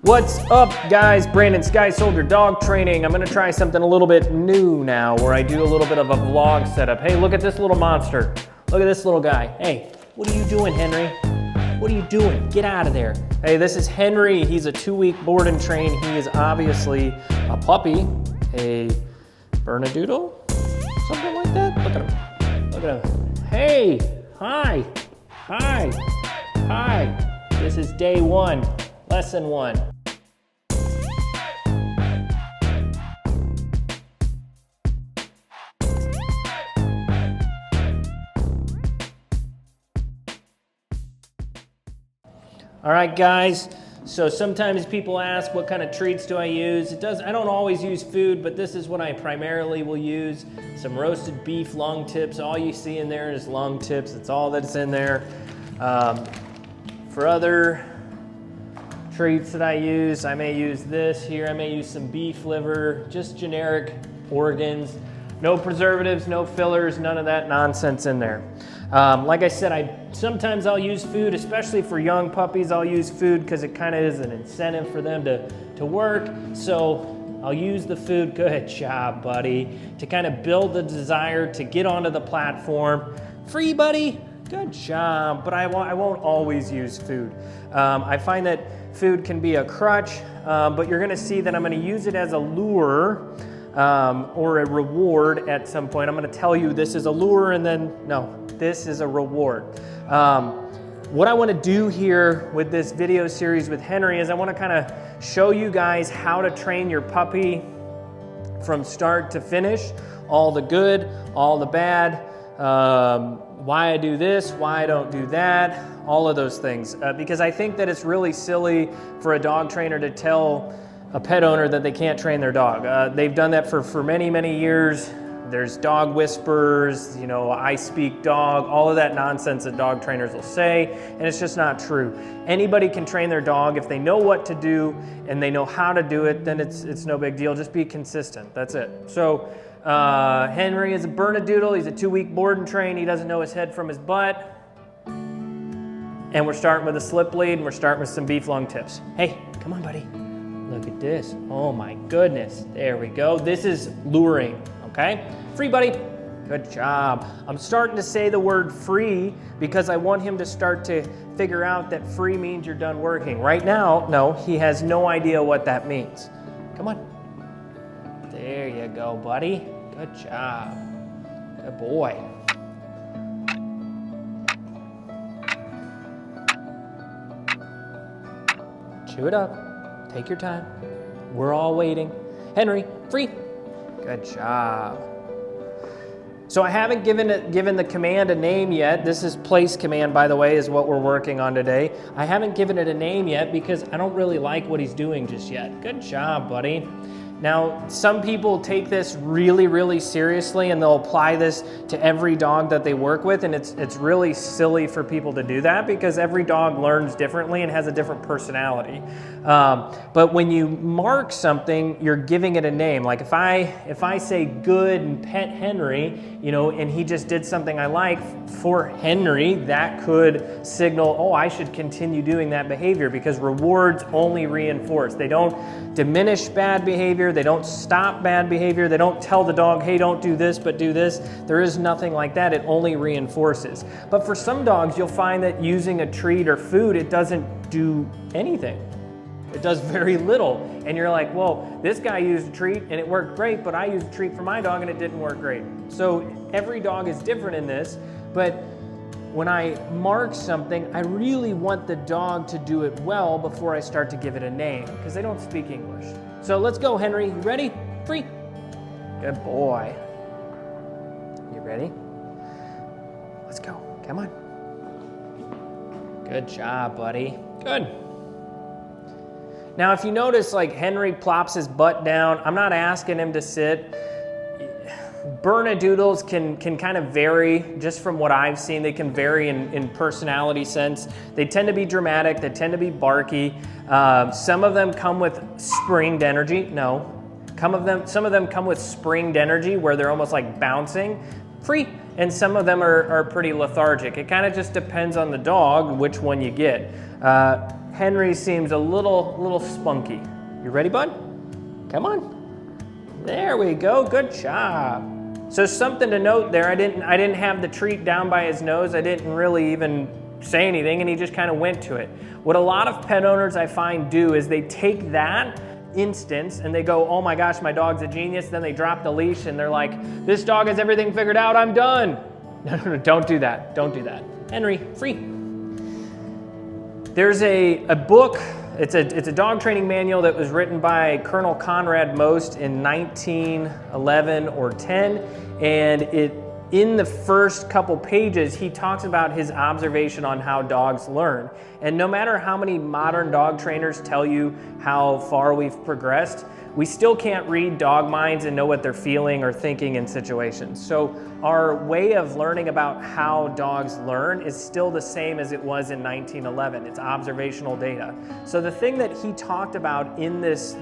What's up, guys? Brandon Sky Soldier Dog Training. I'm gonna try something a little bit new now where I do a little bit of a vlog setup. Hey, look at this little monster. Look at this little guy. Hey, what are you doing, Henry? What are you doing? Get out of there. Hey, this is Henry. He's a 2-week board and train. He is obviously a puppy, a Bernedoodle, something like that. Look at him. Look at him. Hey, hi, hi, hi. This is day 1, lesson 1. All right, guys, so sometimes people ask what kind of treats do I use. I don't always use food, but this is what I primarily will use. Some roasted beef lung tips. All you see in there is lung tips. That's all that's in there. For other treats that I use, I may use this here. I may use some beef liver, just generic organs. No preservatives, no fillers, none of that nonsense in there. Like I said, sometimes I'll use food, especially for young puppies. I'll use food because it kind of is an incentive for them to work. So I'll use the food, good job, buddy, to kind of build the desire to get onto the platform. Free, buddy, good job, but I won't always use food. I find that food can be a crutch, but you're gonna see that I'm gonna use it as a lure or a reward at some point. I'm gonna tell you this is a lure and then, no, this is a reward. What I wanna do here with this video series with Henry is I wanna kinda show you guys how to train your puppy from start to finish. All the good, all the bad, why I do this, why I don't do that, all of those things. Because I think that it's really silly for a dog trainer to tell a pet owner that they can't train their dog. They've done that for many, many years. There's dog whisperers, you know, I speak dog, all of that nonsense that dog trainers will say, and it's just not true. Anybody can train their dog. If they know what to do and they know how to do it, then it's no big deal. Just be consistent, that's it. So Henry is a Bernedoodle. He's a 2-week board and train. He doesn't know his head from his butt. And we're starting with a slip lead and we're starting with some beef lung tips. Hey, come on, buddy. Look at this. Oh my goodness. There we go. This is luring, okay? Free, buddy. Good job. I'm starting to say the word free because I want him to start to figure out that free means you're done working. Right now, no, he has no idea what that means. Come on. There you go, buddy. Good job. Good boy. Chew it up. Take your time. We're all waiting. Henry, free. Good job. So I haven't given the command a name yet. This is place command, by the way, is what we're working on today. I haven't given it a name yet because I don't really like what he's doing just yet. Good job, buddy. Now, some people take this really, really seriously and they'll apply this to every dog that they work with, and it's really silly for people to do that because every dog learns differently and has a different personality. But when you mark something, you're giving it a name. Like if I say good and pet Henry, you know, and he just did something I like for Henry, that could signal, oh, I should continue doing that behavior because rewards only reinforce. They don't diminish bad behavior. They don't stop bad behavior. They don't tell the dog, hey, don't do this, but do this. There is nothing like that. It only reinforces. But for some dogs, you'll find that using a treat or food, it doesn't do anything. It does very little. And you're like, well, this guy used a treat and it worked great, but I used a treat for my dog and it didn't work great. So every dog is different in this, but when I mark something, I really want the dog to do it well before I start to give it a name because they don't speak English. So let's go, Henry. You ready? Free. Good boy. You ready? Let's go. Come on. Good job, buddy. Good. Now, if you notice, like Henry plops his butt down, I'm not asking him to sit. Bernedoodles can kind of vary, just from what I've seen. They can vary in personality sense. They tend to be dramatic. They tend to be barky. Some of them come with springed energy. No. Some of them come with springed energy where they're almost like bouncing. Free. And some of them are pretty lethargic. It kind of just depends on the dog which one you get. Henry seems a little spunky. You ready, bud? Come on. There we go, good job. So something to note there, I didn't have the treat down by his nose. I didn't really even say anything, and he just kind of went to it. What a lot of pet owners I find do is they take that instance and they go, oh my gosh, my dog's a genius. Then they drop the leash and they're like, this dog has everything figured out, I'm done. No, don't do that, don't do that. Henry, free. There's a book, it's a dog training manual that was written by Colonel Conrad Most in 1911 or 10, and in the first couple pages, he talks about his observation on how dogs learn. And no matter how many modern dog trainers tell you how far we've progressed, we still can't read dog minds and know what they're feeling or thinking in situations. So our way of learning about how dogs learn is still the same as it was in 1911. It's observational data. So the thing that he talked about in this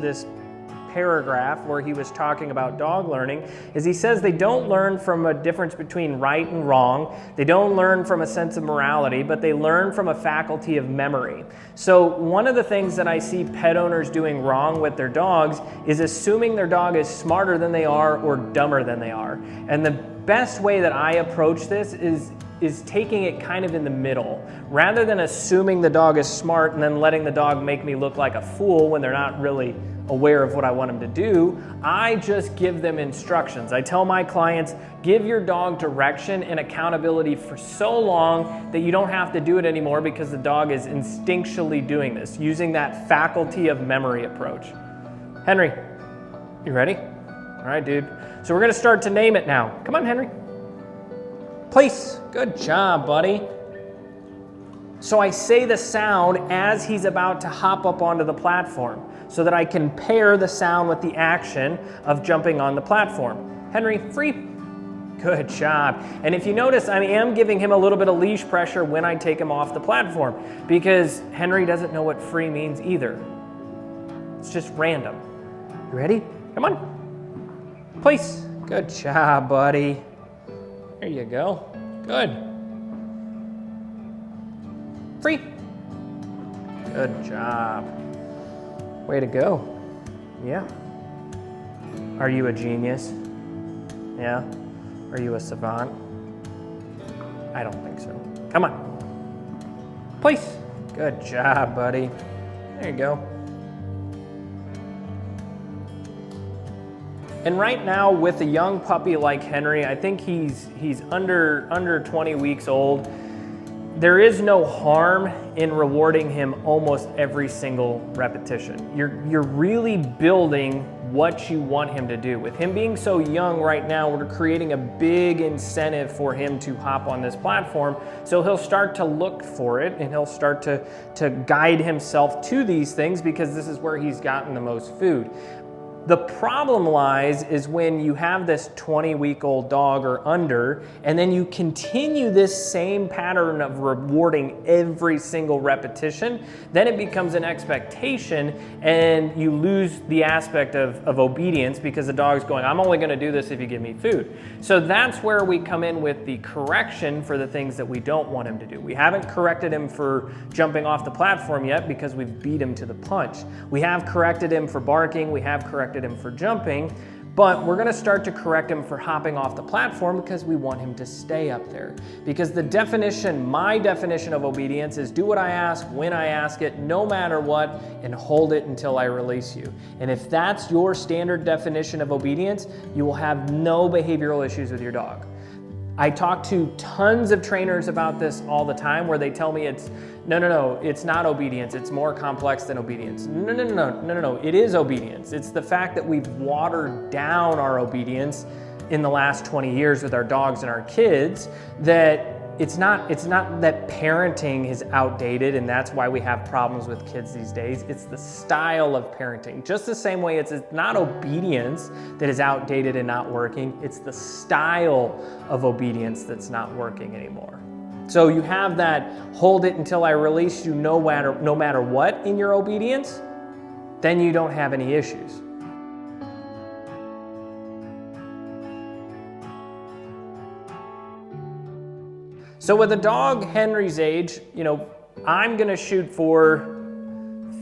paragraph where he was talking about dog learning is he says they don't learn from a difference between right and wrong. They don't learn from a sense of morality, but they learn from a faculty of memory. So one of the things that I see pet owners doing wrong with their dogs is assuming their dog is smarter than they are or dumber than they are. And the best way that I approach this is taking it kind of in the middle. Rather than assuming the dog is smart and then letting the dog make me look like a fool when they're not really aware of what I want them to do, I just give them instructions. I tell my clients, give your dog direction and accountability for so long that you don't have to do it anymore because the dog is instinctually doing this, using that faculty of memory approach. Henry, you ready? All right, dude. So we're gonna start to name it now. Come on, Henry. Place. Good job, buddy. So I say the sound as he's about to hop up onto the platform so that I can pair the sound with the action of jumping on the platform. Henry, free. Good job. And if you notice, I am giving him a little bit of leash pressure when I take him off the platform because Henry doesn't know what free means either. It's just random. You ready? Come on. Place. Good job, buddy. There you go. Good. Free. Good job. Way to go. Yeah. Are you a genius? Yeah. Are you a savant? I don't think so. Come on. Place. Good job, buddy. There you go. And right now with a young puppy like Henry, I think he's under 20 weeks old. There is no harm in rewarding him almost every single repetition. You're really building what you want him to do. With him being so young right now, we're creating a big incentive for him to hop on this platform. So he'll start to look for it and he'll start to guide himself to these things because this is where he's gotten the most food. The problem lies is when you have this 20-week-old dog or under, and then you continue this same pattern of rewarding every single repetition, then it becomes an expectation and you lose the aspect of obedience because the dog's going, I'm only gonna do this if you give me food. So that's where we come in with the correction for the things that we don't want him to do. We haven't corrected him for jumping off the platform yet because we've beat him to the punch. We have corrected him for barking, we have corrected him for jumping, but we're gonna start to correct him for hopping off the platform because we want him to stay up there. Because the definition, my definition of obedience is do what I ask, when I ask it, no matter what, and hold it until I release you. And if that's your standard definition of obedience, you will have no behavioral issues with your dog. I talk to tons of trainers about this all the time where they tell me no, it's not obedience. It's more complex than obedience. No, it is obedience. It's the fact that we've watered down our obedience in the last 20 years with our dogs and our kids that it's not that parenting is outdated and that's why we have problems with kids these days. It's the style of parenting. Just the same way it's not obedience that is outdated and not working. It's the style of obedience that's not working anymore. So you have that hold it until I release you no matter what in your obedience, then you don't have any issues. So with a dog Henry's age, I'm gonna shoot for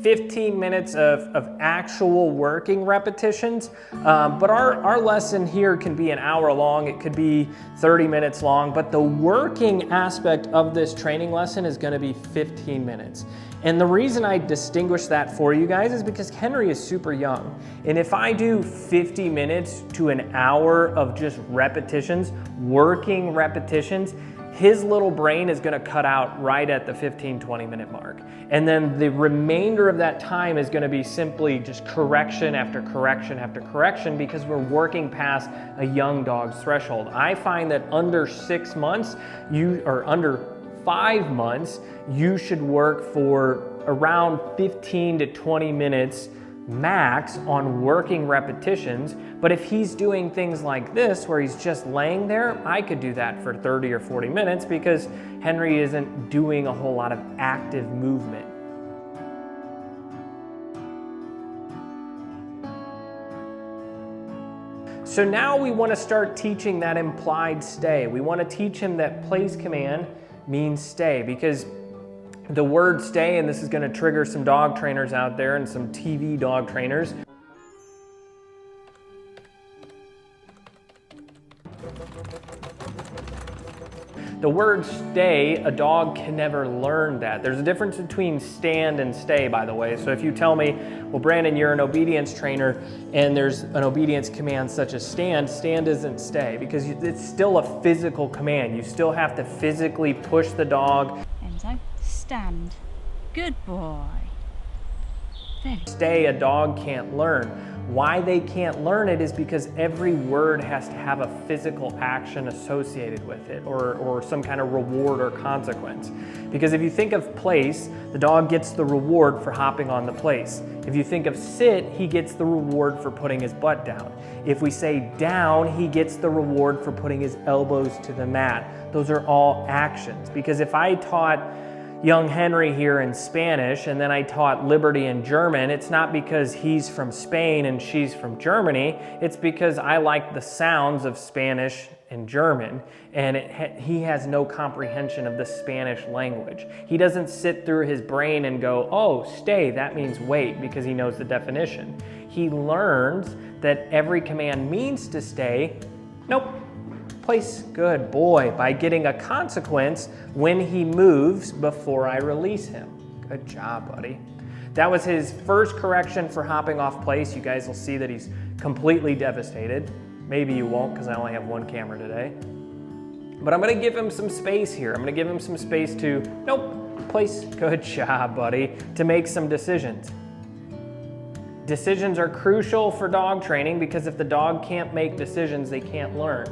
15 minutes of actual working repetitions, but our lesson here can be an hour long, it could be 30 minutes long, but the working aspect of this training lesson is gonna be 15 minutes. And the reason I distinguish that for you guys is because Henry is super young. And if I do 50 minutes to an hour of just repetitions, working repetitions, his little brain is gonna cut out right at the 15-20 minute mark. And then the remainder of that time is gonna be simply just correction after correction after correction because we're working past a young dog's threshold. I find that under 6 months, or under 5 months, you should work for around 15 to 20 minutes max on working repetitions. But if he's doing things like this, where he's just laying there, I could do that for 30 or 40 minutes because Henry isn't doing a whole lot of active movement. So now we want to start teaching that implied stay. We want to teach him that place command means stay, because the word stay, and this is going to trigger some dog trainers out there and some TV dog trainers. The word stay, a dog can never learn that. There's a difference between stand and stay, by the way. So if you tell me, well, Brandon, you're an obedience trainer and there's an obedience command such as stand, stand isn't stay because it's still a physical command. You still have to physically push the dog. Enzo, stand. Good boy. Stay, a dog can't learn. Why they can't learn it is because every word has to have a physical action associated with it, or some kind of reward or consequence. Because if you think of place, the dog gets the reward for hopping on the place. If you think of sit, he gets the reward for putting his butt down. If we say down, he gets the reward for putting his elbows to the mat. Those are all actions. Because if I taught young Henry here in Spanish, and then I taught Liberty in German, it's not because he's from Spain and she's from Germany, it's because I like the sounds of Spanish and German, and he has no comprehension of the Spanish language. He doesn't sit through his brain and go, oh, stay, that means wait, because he knows the definition. He learns that every command means to stay. Nope. Place, good boy, by getting a consequence when he moves before I release him. Good job, buddy. That was his first correction for hopping off place. You guys will see that he's completely devastated. Maybe you won't because I only have one camera today. But I'm gonna give him some space here. I'm gonna give him some space to, nope, place, good job, buddy, to make some decisions. Decisions are crucial for dog training because if the dog can't make decisions, they can't learn.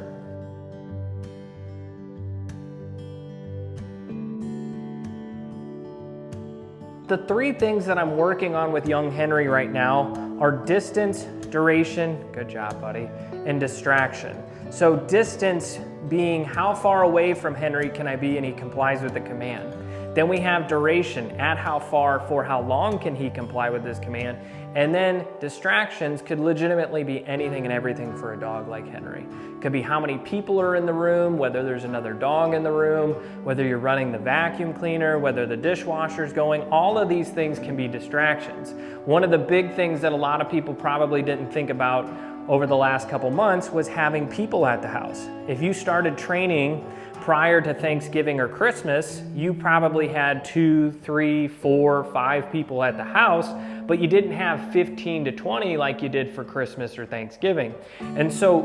The three things that I'm working on with young Henry right now are distance, duration, good job, buddy, and distraction. So distance being how far away from Henry can I be and he complies with the command. Then we have duration, at how far, for how long can he comply with this command. And then distractions could legitimately be anything and everything for a dog like Henry. Could be how many people are in the room, whether there's another dog in the room, whether you're running the vacuum cleaner, whether the dishwasher's going, all of these things can be distractions. One of the big things that a lot of people probably didn't think about over the last couple months was having people at the house. If you started training prior to Thanksgiving or Christmas, you probably had 2, 3, 4, 5 people at the house, but you didn't have 15 to 20 like you did for Christmas or Thanksgiving. And so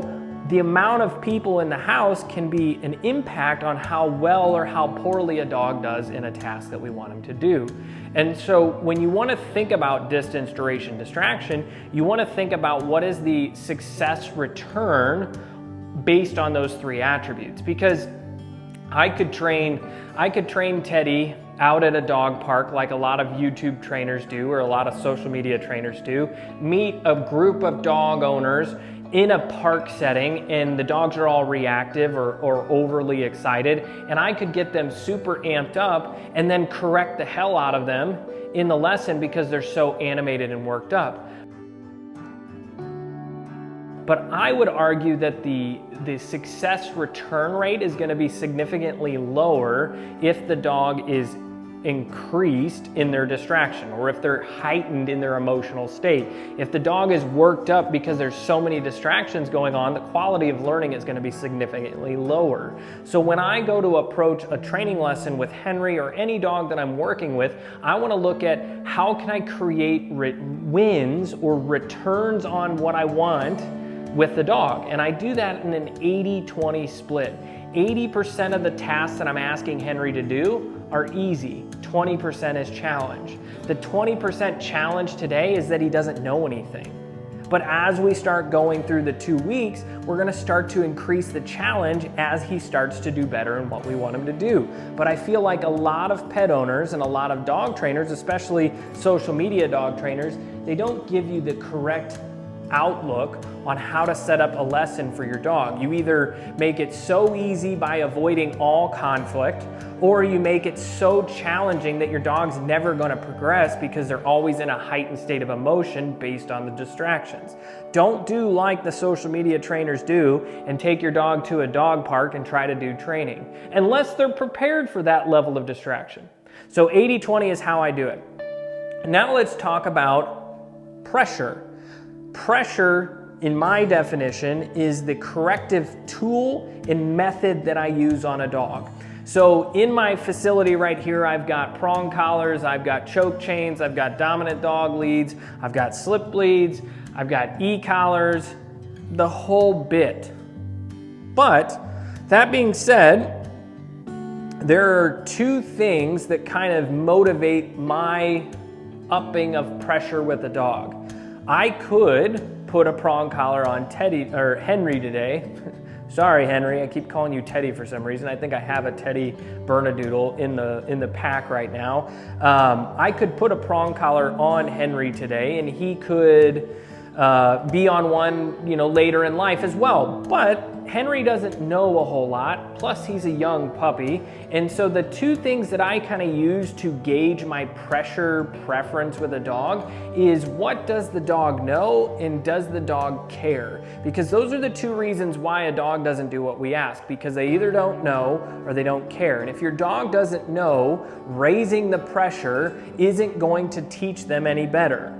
the amount of people in the house can be an impact on how well or how poorly a dog does in a task that we want him to do. And so when you want to think about distance, duration, distraction, you want to think about what is the success return based on those three attributes. Because I could train Teddy out at a dog park like a lot of YouTube trainers do or a lot of social media trainers do, meet a group of dog owners in a park setting and the dogs are all reactive or overly excited, and I could get them super amped up and then correct the hell out of them in the lesson because they're so animated and worked up. But I would argue that the success return rate is going to be significantly lower if the dog is increased in their distraction, or if they're heightened in their emotional state. If the dog is worked up because there's so many distractions going on, the quality of learning is going to be significantly lower. So when I go to approach a training lesson with Henry or any dog that I'm working with, I want to look at how can I create wins or returns on what I want with the dog. And I do that in an 80-20 split. 80% of the tasks that I'm asking Henry to do are easy. 20% is challenge. The 20% challenge today is that he doesn't know anything. But as we start going through the 2 weeks, we're gonna start to increase the challenge as he starts to do better in what we want him to do. But I feel like a lot of pet owners and a lot of dog trainers, especially social media dog trainers, they don't give you the correct outlook on how to set up a lesson for your dog. You either make it so easy by avoiding all conflict, or you make it so challenging that your dog's never going to progress because they're always in a heightened state of emotion based on the distractions. Don't do like the social media trainers do and take your dog to a dog park and try to do training, unless they're prepared for that level of distraction. So 80-20 is how I do it. Now let's talk about pressure. Pressure, in my definition, is the corrective tool and method that I use on a dog. So in my facility right here, I've got prong collars, I've got choke chains, I've got dominant dog leads, I've got slip leads, I've got e-collars, the whole bit. But that being said, there are two things that kind of motivate my upping of pressure with a dog. I could put a prong collar on Henry today. Sorry, Henry, I keep calling you Teddy for some reason. I think I have a Teddy Bernedoodle in the pack right now. I could put a prong collar on Henry today, and he could be on one, later in life as well. But Henry doesn't know a whole lot, plus he's a young puppy. And so the two things that I kind of use to gauge my pressure preference with a dog is what does the dog know and does the dog care? Because those are the two reasons why a dog doesn't do what we ask, because they either don't know or they don't care. And if your dog doesn't know, raising the pressure isn't going to teach them any better.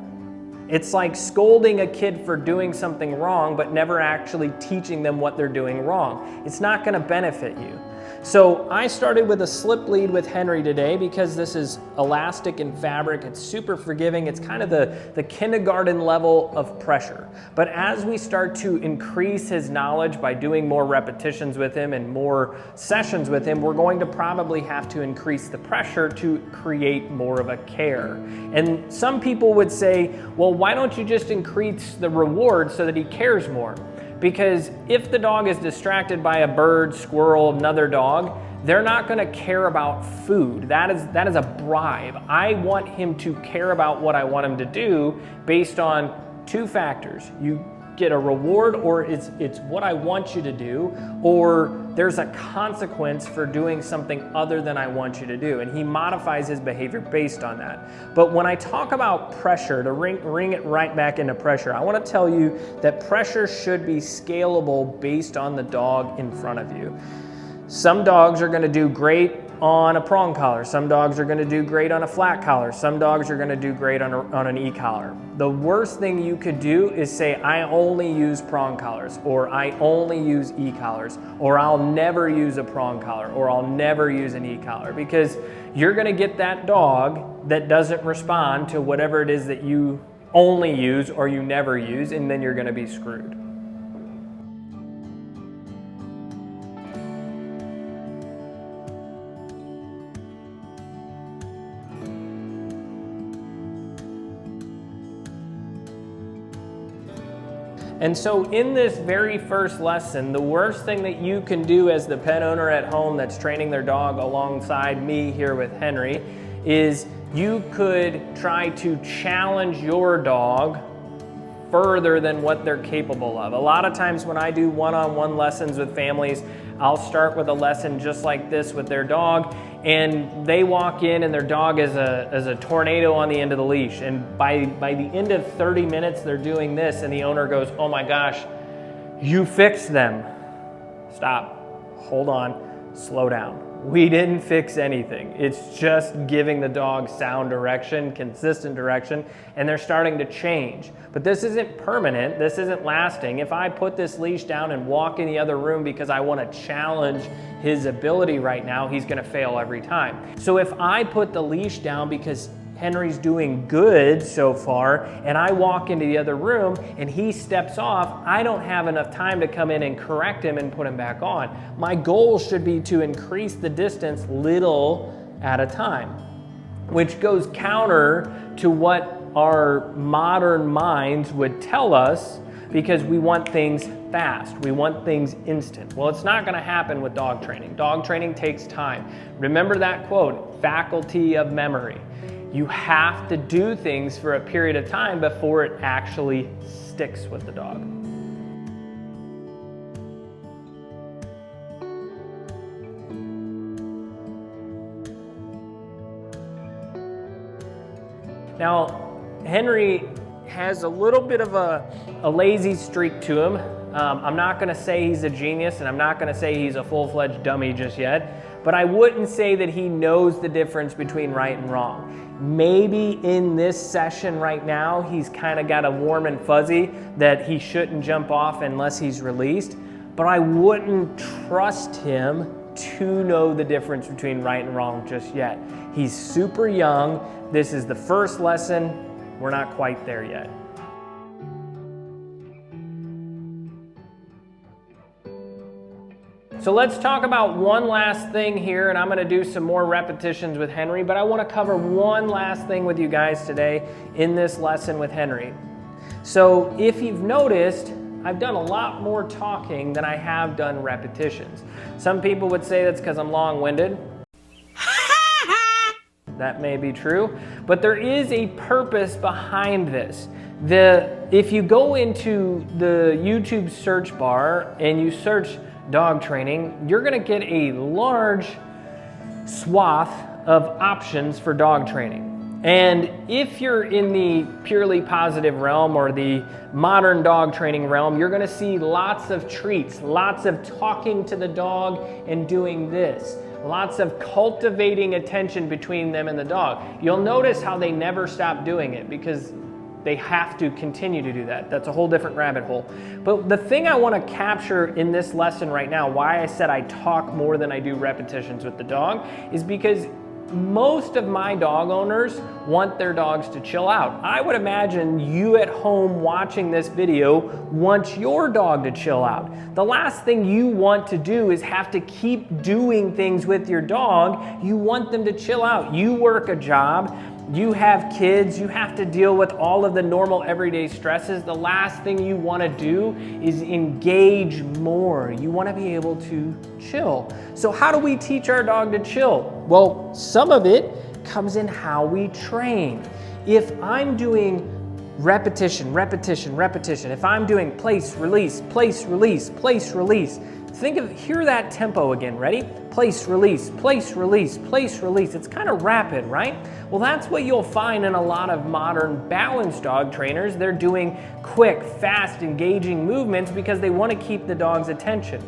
It's like scolding a kid for doing something wrong, but never actually teaching them what they're doing wrong. It's not going to benefit you. So I started with a slip lead with Henry today because this is elastic and fabric. It's super forgiving. It's kind of the kindergarten level of pressure. But as we start to increase his knowledge by doing more repetitions with him and more sessions with him, we're going to probably have to increase the pressure to create more of a care. And some people would say, well, why don't you just increase the reward so that he cares more? Because if the dog is distracted by a bird, squirrel, another dog, they're not going to care about food. That is a bribe. I want him to care about what I want him to do based on two factors. You get a reward, or it's what I want you to do, or there's a consequence for doing something other than I want you to do. And he modifies his behavior based on that. But when I talk about pressure, to ring it right back into pressure, I want to tell you that pressure should be scalable based on the dog in front of you. Some dogs are going to do great on a prong collar. Some dogs are going to do great on a flat collar. Some dogs are going to do great on an e-collar. The worst thing you could do is say, I only use prong collars, or I only use e-collars, or I'll never use a prong collar, or I'll never use an e-collar, because you're going to get that dog that doesn't respond to whatever it is that you only use or you never use, and then you're going to be screwed. And so in this very first lesson, the worst thing that you can do as the pet owner at home that's training their dog alongside me here with Henry is you could try to challenge your dog further than what they're capable of. A lot of times when I do one-on-one lessons with families, I'll start with a lesson just like this with their dog, and they walk in and their dog is a tornado on the end of the leash. And by the end of 30 minutes, they're doing this, and the owner goes, oh my gosh, you fixed them. Stop, hold on, slow down. we didn't fix anything. It's just giving the dog sound direction, consistent direction, and they're starting to change. But this isn't permanent, this isn't lasting. If I put this leash down and walk in the other room because I want to challenge his ability right now, he's gonna fail every time. So if I put the leash down because Henry's doing good so far, and I walk into the other room and he steps off, I don't have enough time to come in and correct him and put him back on. My goal should be to increase the distance little at a time, which goes counter to what our modern minds would tell us, because we want things fast, we want things instant. Well, it's not gonna happen with dog training. Dog training takes time. Remember that quote, faculty of memory. You have to do things for a period of time before it actually sticks with the dog. Now, Henry has a little bit of a lazy streak to him. I'm not gonna say he's a genius, and I'm not gonna say he's a full-fledged dummy just yet, but I wouldn't say that he knows the difference between right and wrong. Maybe in this session right now, he's kind of got a warm and fuzzy that he shouldn't jump off unless he's released, but I wouldn't trust him to know the difference between right and wrong just yet. He's super young. This is the first lesson. We're not quite there yet. So let's talk about one last thing here, and I'm gonna do some more repetitions with Henry, but I wanna cover one last thing with you guys today in this lesson with Henry. So if you've noticed, I've done a lot more talking than I have done repetitions. Some people would say that's because I'm long-winded. That may be true, but there is a purpose behind this. If you go into the YouTube search bar and you search dog training, you're gonna get a large swath of options for dog training. And if you're in the purely positive realm or the modern dog training realm, you're gonna see lots of treats, lots of talking to the dog and doing this, lots of cultivating attention between them and the dog. You'll notice how they never stop doing it because they have to continue to do that. That's a whole different rabbit hole. But the thing I want to capture in this lesson right now, why I said I talk more than I do repetitions with the dog, is because most of my dog owners want their dogs to chill out. I would imagine you at home watching this video want your dog to chill out. The last thing you want to do is have to keep doing things with your dog. You want them to chill out. You work a job, you have kids, you have to deal with all of the normal everyday stresses. The last thing you want to do is engage more. You want to be able to chill. So how do we teach our dog to chill? Well, some of it comes in how we train. If I'm doing repetition, repetition, repetition, if I'm doing place, release, place, release, place, release, hear that tempo again, ready? Place, release, place, release, place, release. It's kind of rapid, right? Well, that's what you'll find in a lot of modern balanced dog trainers. They're doing quick, fast, engaging movements because they want to keep the dog's attention.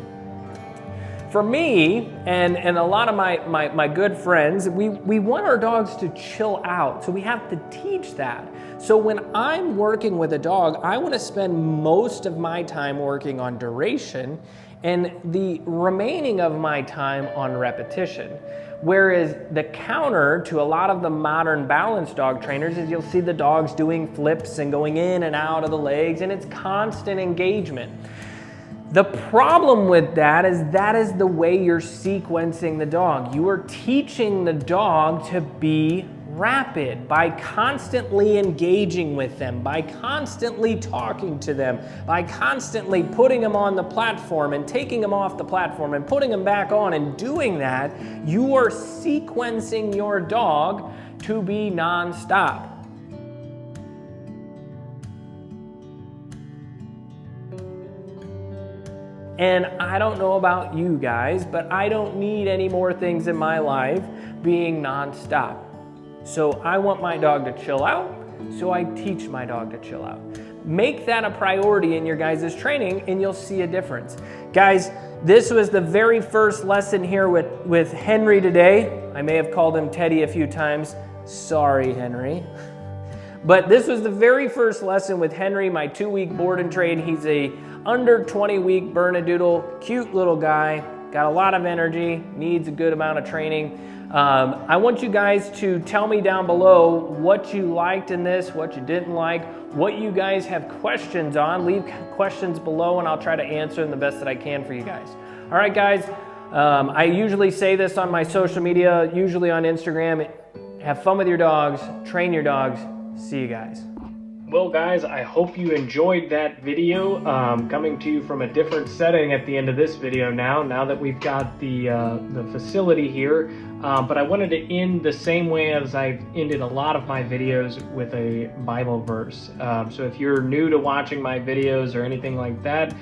For me, and a lot of my good friends, we want our dogs to chill out, so we have to teach that. So when I'm working with a dog, I want to spend most of my time working on duration and the remaining of my time on repetition. Whereas the counter to a lot of the modern balanced dog trainers is you'll see the dogs doing flips and going in and out of the legs, and it's constant engagement. The problem with that is the way you're sequencing the dog. You are teaching the dog to be rapid by constantly engaging with them, by constantly talking to them, by constantly putting them on the platform and taking them off the platform and putting them back on. And doing that, you are sequencing your dog to be nonstop. And I don't know about you guys, but I don't need any more things in my life being nonstop. So I want my dog to chill out, so I teach my dog to chill out. make that a priority in your guys' training and you'll see a difference. Guys, this was the very first lesson here with Henry today. I may have called him Teddy a few times. Sorry, Henry. But this was the very first lesson with Henry, my 2-week board and train. He's a under 20-week Bernedoodle, cute little guy, got a lot of energy, needs a good amount of training. I want you guys to tell me down below what you liked in this, what you didn't like, what you guys have questions on. Leave questions below and I'll try to answer them the best that I can for you guys. All right, guys, I usually say this on my social media, usually on Instagram. Have fun with your dogs, train your dogs. See you guys. Well, guys, I hope you enjoyed that video. Coming to you from a different setting at the end of this video now that we've got the facility here. But I wanted to end the same way as I've ended a lot of my videos, with a Bible verse. So if you're new to watching my videos or anything like that,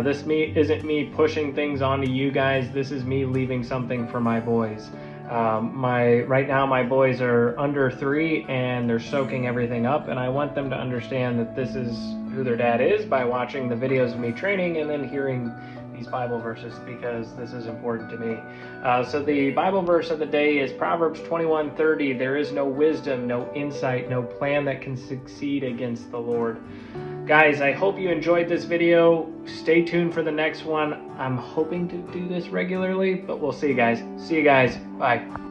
this isn't me pushing things onto you guys. This is me leaving something for my boys. Right now my boys are under 3 and they're soaking everything up, and I want them to understand that this is who their dad is by watching the videos of me training and then hearing these Bible verses, because this is important to me. So the Bible verse of the day is Proverbs 21:30. There is no wisdom, no insight, no plan that can succeed against the Lord. Guys, I hope you enjoyed this video. Stay tuned for the next one. I'm hoping to do this regularly, but we'll see, guys. See you guys. Bye.